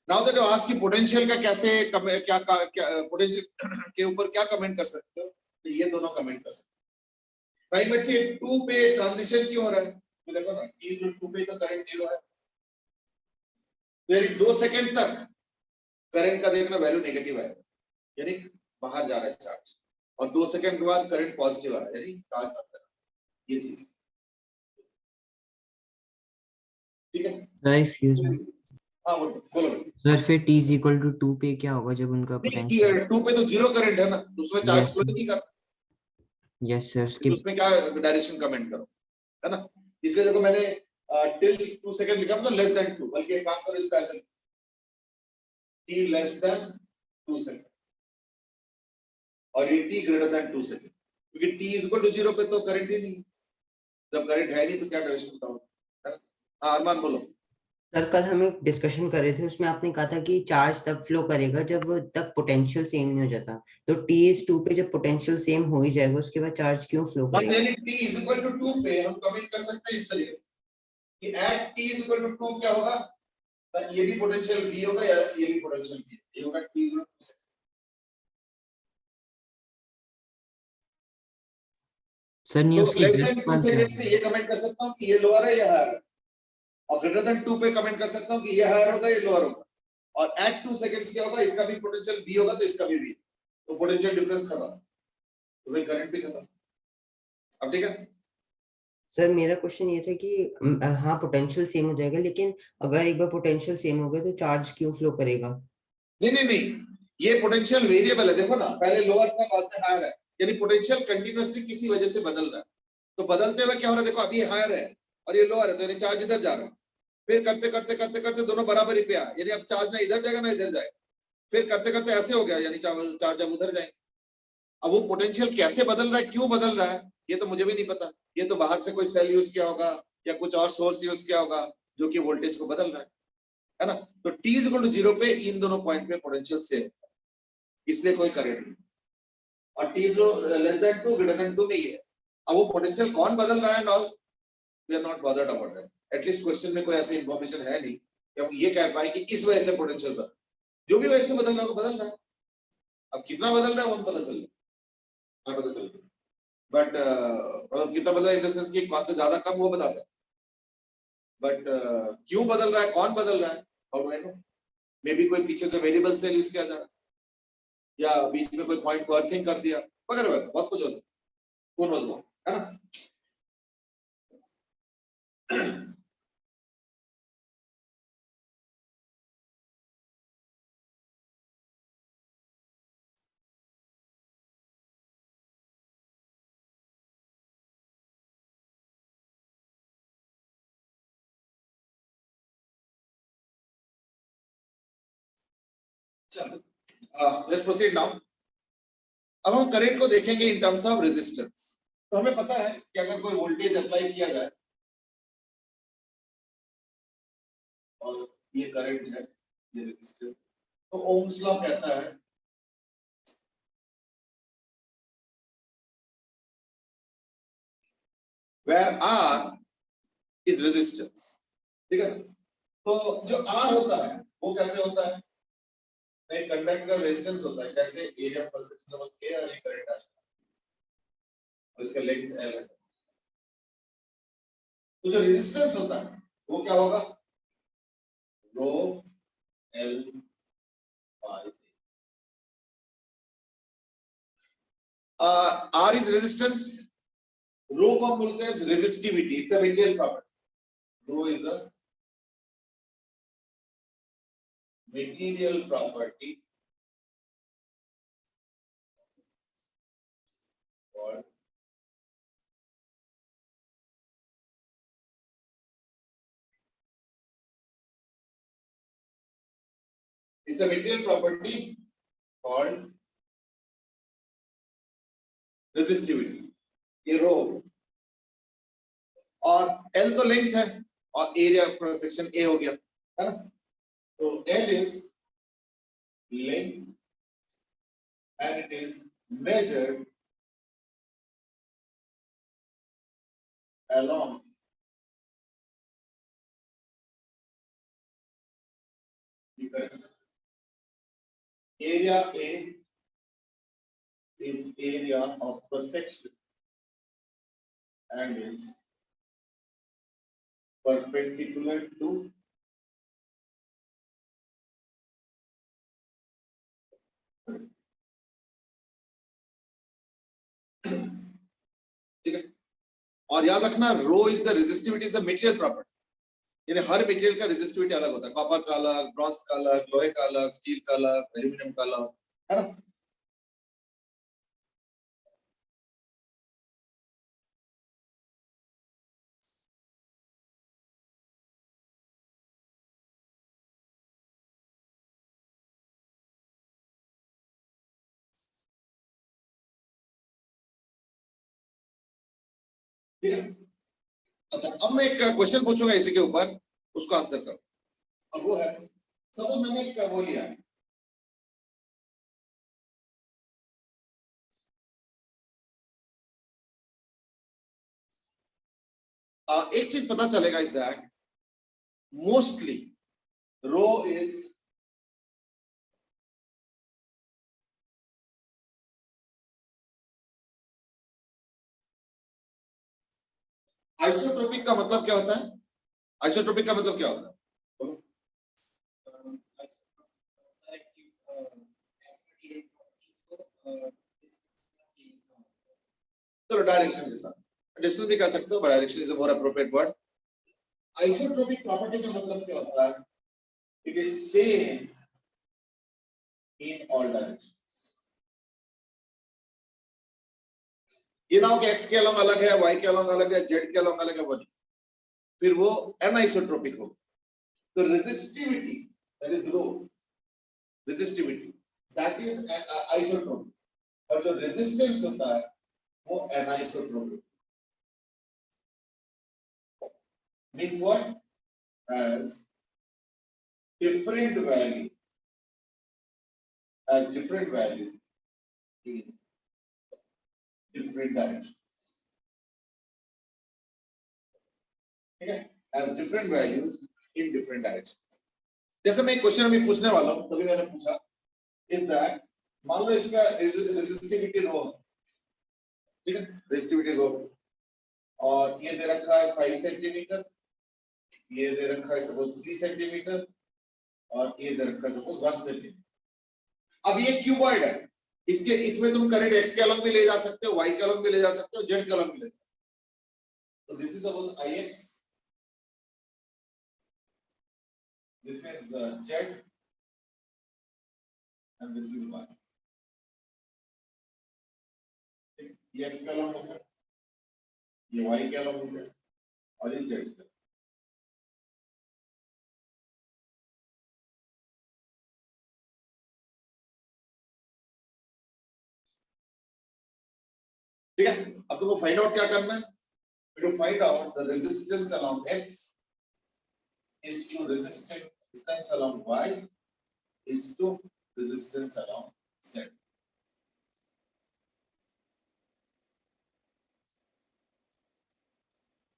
S1: Now that ask कि पोटेंशियल का कैसे क्या पोटेंशियल के ऊपर क्या कमेंट कर सकते हो, तो ये दोनों कमेंट कर सकते हो। राइट, बट सी 2 पे ट्रांजिशन क्यों हो रहा है, तो देखो ना t is 2 पे तो करंट 0 है, यानी 2 सेकंड तक करंट का देखना वैल्यू नेगेटिव है, यानी बाहर जा रहा है चार्ज, और 2 सेकंड के बाद करंट पॉजिटिव आ रहा है, यानी चार्ज अंदर है, ये चीज, ठीक है।
S5: सर एक्सक्यूज मी
S1: हाँ बोलो।
S5: सर फिर t is equal to 2 पे क्या होगा जब उनका पोटेंशियल
S1: 2 पे तो 0 करंट है ना, तो उसमें चार्ज फ्लो नहीं कर,
S5: यस सर
S1: तो उसमें क्या डायरेक्शन कमेंट करो, है ना। इसलिए देखो मैंने टिल 2 सेकंड लिखा, मतलब लेस देन 2, बल्कि एक काम करो इसका ऐसे t लेस देन 2 सेकंड और ये t ग्रेटर देन 2 सेकंड, क्योंकि t इज इक्वल टू 0 पे तो करंट ही नहीं है, जब करंट है नहीं तो क्या डायरेक्शन बताओ, है ना। हाँ अरमान बोलो।
S2: सर कल हम एक डिस्कशन कर रहे थे, उसमें आपने कहा था कि चार्ज तब फ्लो करेगा जब तक पोटेंशियल सेम नहीं हो जाता, तो t is 2 पे जब पोटेंशियल सेम हो ही जाएगा उसके बाद चार्ज क्यों फ्लो करेगा।
S1: यानी t इज इक्वल टू 2 पे हम कमेंट कर सकते हैं इस तरीके से कि at t is equal to 2 क्या होगा, तो ये भी पोटेंशियल v होगा या ये भी पोटेंशियल v, ये होगा t is equal to 2।
S5: Sir नहीं
S1: तो
S5: उसकी
S1: लेस
S5: एग्जैक्ट
S1: देन 2
S5: बात
S1: सेकंड्स पे ये कमेंट कर सकता हूं कि ये लोअर है या हायर है, और ग्रेटर देन 2 पे कमेंट कर सकता हूं कि ये हायर होगा ये लोअर होगा, और एट 2 सेकंड्स क्या होगा, इसका भी पोटेंशियल v होगा तो इसका भी v, तो पोटेंशियल डिफरेंस खत्म, तो फिर करंट भी खत्म। अब ठीक है
S2: सर मेरा क्वेश्चन ये था कि हाँ पोटेंशियल सेम हो जाएगा, लेकिन अगर एक बार पोटेंशियल सेम हो गया तो चार्ज क्यों फ्लो करेगा।
S1: नहीं, ये पोटेंशियल वेरिएबल है, देखो ना पहले लोअर था बाद में हायर है, यानी पोटेंशियल कंटीन्यूअसली किसी वजह से बदल रहा है, तो बदलते हुए क्या हो रहा है, देखो अभी हायर है और ये लोअर है, तो यानी चार्ज इधर जा रहा है, फिर करते करते करते करते दोनों बराबरी पे आ, यानी अब चार्ज ना इधर जाएगा ना इधर जाएगा, फिर करते करते ऐसे हो गया, यानी चार्ज अब उधर जाएगा। अब वो पोटेंशियल कैसे बदल रहा है, क्यों बदल रहा है, ये तो मुझे भी नहीं पता, ये तो बाहर से कोई सेल यूज किया होगा या कुछ और सोर्स यूज किया होगा जो कि वोल्टेज को बदल रहा है ना। तो t इज इक्वल टू 0 पे इन दोनों पॉइंट पे पोटेंशियल सेम, इसलिए कोई करंट नहीं, और t is less than 2 greater than 2 नहीं है। अब वो पोटेंशियल कौन बदल रहा है, now we are not bothered about that, at least question में कोई ऐसी इंफॉर्मेशन है नहीं कि हम ये कह पाए कि इस वजह से पोटेंशियल बदल, जो भी वजह से बदल रहा है बदल रहा है, अब कितना बदल रहा है वो हम पता चल रहा है, पता चल रहा है, बट मतलब कितना बदल रहा है इन द सेंस कि कौन सा ज्यादा कम वो बता सकते, बट क्यों बदल रहा है, कौन बदल रहा है, how do I know, may be कोई पीछे से वेरिएबल से यूज किया जा रहा है, या बीच में कोई पॉइंट को अर्थिंग कर दिया वगैरह वगैरह, बहुत कुछ हो सकता है, कौन नोज़ वो, है ना। चलो, लेट्स प्रोसीड नाउ। अब हम करंट को देखेंगे इन टर्म्स ऑफ रेजिस्टेंस। तो हमें पता है कि अगर कोई वोल्टेज अप्लाई किया जाए और ये करंट है, ये रेजिस्टेंस, तो ओम्स लॉ कहता है where R is resistance, ठीक है ना। तो जो R होता है वो कैसे होता है, एक कंडक्टर का रेजिस्टेंस होता है, कैसे एरिया पर सेक्शन लेवल K और ये करंट है और इसका लेंथ L है। तो जो रेजिस्टेंस होता है वो क्या होगा, rho L by R is resistance, rho को हम बोलते हैं resistivity, it's a material property, rho is a material property और it's a material property called resistivity, ये रो और L तो लेंथ है और area of cross section A हो गया, है ना। तो L is length and it is measured along the current. Area A is area of cross section and is perpendicular to ठीक है। और याद रखना rho is the resistivity is the material property, यानी हर मटेरियल का रेजिस्टिविटी अलग होता है, कॉपर का अलग, ब्रॉन्ज का अलग, लोहे का अलग, स्टील का अलग, एल्यूमिनियम का अलग, है ना। ठीक है। अच्छा, अब मैं एक क्वेश्चन पूछूंगा इसी के ऊपर, उसको आंसर करो। और वो है, सपोज मैंने एक वो लिया है, एक चीज पता चलेगा is that mostly rho is isotropic. का मतलब क्या होता है, आइसोट्रोपिक का मतलब क्या होता है, चलो डायरेक्शन के साथ, डिस्टेंस भी कह सकते हो, but direction is a more appropriate word. Isotropic property का मतलब क्या होता है, it is same in all direction. ये ना हो कि x के अलग अलग है, y के अलग अलग है, z के अलग अलग है, वो नहीं, फिर वो एनाइसोट्रोपिक होगा। तो resistivity that is rho, resistivity that is isotropic, और जो रेजिस्टेंस होता है वो anisotropic. Means what, as different value, as different value in different directions. ठीक है, as different values in different directions. जैसे मैं एक क्वेश्चन अभी पूछने वाला हूँ, तभी मैंने पूछा is that मान लो इसका रेजिस्टिविटी रो, ठीक है, रेजिस्टिविटी रो, और ये दे रखा है 5 सेंटीमीटर, ये दे रखा है सपोज 3 सेंटीमीटर, और ये दे रखा है सपोज 1 सेंटीमीटर। अब ये क्यूबॉइड है, इसके इसमें तुम करंट x के अलॉन्ग भी ले जा सकते हो, y के अलॉन्ग भी ले जा सकते हो, z के अलॉन्ग भी ले जा सकते हो। तो this is suppose ix, this is z, and this is y. ये x का अलॉन्ग होगा, ये y के अलॉन्ग होगा, और ये z का। ठीक है, अब तुमको फाइंड आउट क्या करना है? To find out the resistance along x is to resistance along y is to resistance along z.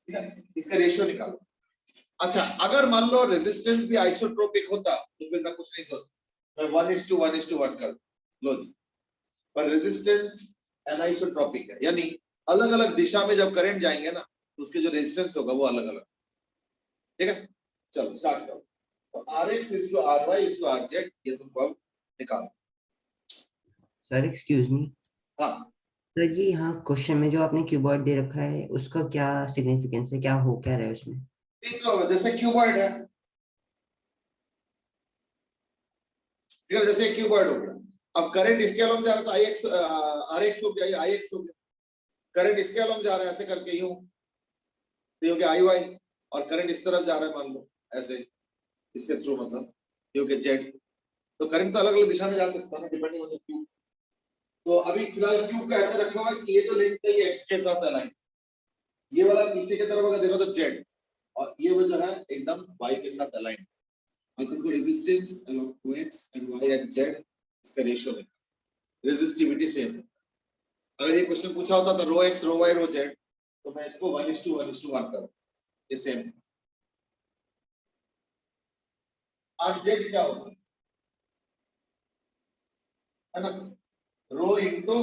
S1: ठीक है, इसका रेशियो निकालो। अच्छा, अगर मान लो रेजिस्टेंस भी आइसोट्रोपिक होता तो फिर मैं कुछ नहीं सोचता, मैं 1:1:1 कर लो जी। पर रेजिस्टेंस एनाइसोट्रोपिक है, यानी अलग अलग दिशा में जब करंट जाएंगे ना तो उसके जो रेजिस्टेंस होगा वो अलग अलग। ठीक है, चलो स्टार्ट करो। तो Rx is to Ry is to Rz, ये तुमको अब निकालो।
S2: सर एक्सक्यूज मी,
S1: हाँ,
S2: सर ये यहाँ क्वेश्चन में जो आपने कीबोर्ड दे रखा है उसका क्या सिग्निफिकेंस है, क्या हो क्या रहा है उसमें?
S1: तो जैसे क्यूबॉइड है, ठीक है, जैसे क्यूबॉइड हो गया, अब करंट इसके अलॉन्ग जा रहा है तो Ix Rx हो गया, ये Ix हो गया। करंट इसके अलॉन्ग जा रहा है ऐसे करके यूं, तो ये हो गया Iy, और करंट इस तरफ जा रहा है मान लो ऐसे इसके थ्रू, मतलब ये हो गया Z। तो करंट तो अलग अलग दिशा में जा सकता है ना, डिपेंडिंग ऑन द क्यूब। तो अभी फिलहाल क्यूब का ऐसा रखा हुआ है कि ये जो लेंथ है ये x के साथ अलाइन, ये वाला पीछे की तरफ अगर देखो तो z, और ये वो जो है एकदम y के साथ अलाइन। अब तुमको resistance along x and y and z इसका रेशियो है, रेजिस्टिविटी सेम है। अगर ये क्वेश्चन पूछा होता तो रो x रो y रो z, तो मैं इसको 1:1:1 करूं, ये सेम है। अब z क्या होगा, है ना, रो इनटू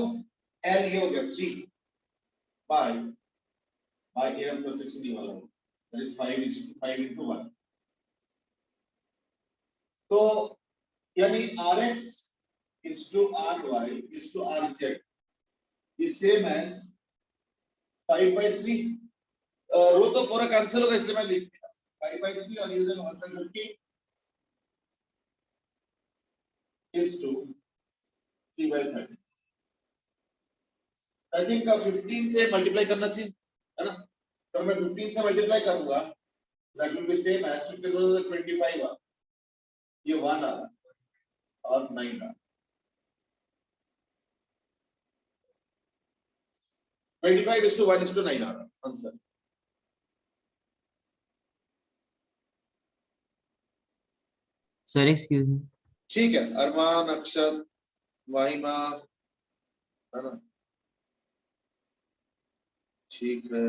S1: l, ये हो गया 3 बाय एयर क्रॉस सेक्शन ये वाला, दैट इज 5 into 1। तो यानी Rx is to Ry is to Rz is same as 5/3। रो तो पूरा कैंसिल होगा इसलिए मैं लिख दिया 5/3, और ये जगह 1/50 is to 3/5। आई थिंक 15 से मल्टीप्लाई करना चाहिए, है ना। तो मैं 15 से मल्टीप्लाई करूंगा, that will be same as 15 25 आ, ये 1 आ और 9 आ। 25:1:9 आ रहा आंसर।
S5: सर एक्सक्यूज मी,
S1: ठीक है, अरमान, अक्षत, वाहिमा, है ना, ठीक है,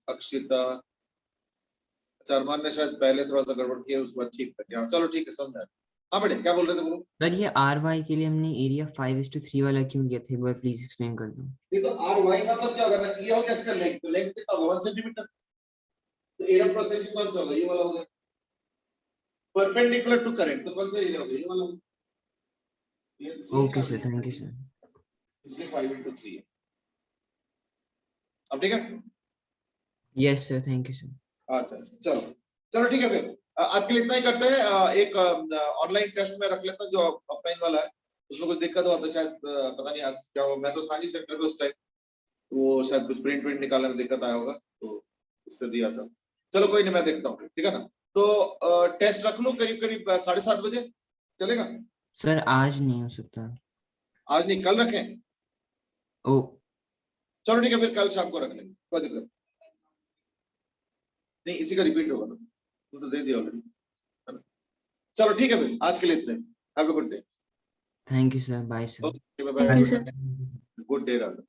S1: अक्षिता। अच्छा, अरमान ने शायद पहले थोड़ा सा गड़बड़ किया, उसके बाद ठीक कर दिया। चलो ठीक है, समझा। हाँ बेटे, क्या बोल रहे थे बोलो।
S5: सर ये RY के लिए हमने एरिया 5:3 वाला क्यों किया था, एक बार प्लीज एक्सप्लेन कर दो।
S1: ये तो Ry मतलब क्या करना, ये हो गया इसका लेंथ, तो लेंथ कितना होगा 1 सेंटीमीटर, तो एरिया क्रॉस सेक्शन कौन सा होगा, ये वाला होगा, परपेंडिकुलर टू करंट, तो कौन सा एरिया होगा, ये वाला।
S5: Okay sir, thank you sir.
S1: इसलिए 5/3 है। अब ठीक है,
S5: yes sir, thank you sir.
S1: अच्छा चलो चलो ठीक है, फिर आज के लिए इतना ही करते हैं। एक ऑनलाइन टेस्ट में रख लेता हूं जो ऑफलाइन वाला है, उसमें कुछ दिक्कत हुआ तो शायद पता नहीं आज क्या हुआ, मैं तो था नहीं सेंटर पे उस टाइम, वो शायद कुछ प्रिंट निकालने में दिक्कत आया होगा तो उससे दिया था। चलो कोई नहीं, मैं देखता हूँ, ठीक है ना। तो टेस्ट रख लो करीब करीब 7:30 बजे, चलेगा?
S5: सर आज नहीं हो सकता।
S1: आज नहीं, कल रखें?
S5: ओ
S1: चलो ठीक है, फिर कल शाम को रख लेंगे, कोई दिक्कत नहीं, इसी का रिपीट होगा ना, तो दे दिया ऑलरेडी। चलो ठीक है, फिर आज के लिए इतने। Have a good day.
S5: Thank you sir, bye sir.
S1: Okay, bye
S3: thank
S1: bye.
S3: You sir.
S1: Good day Radha.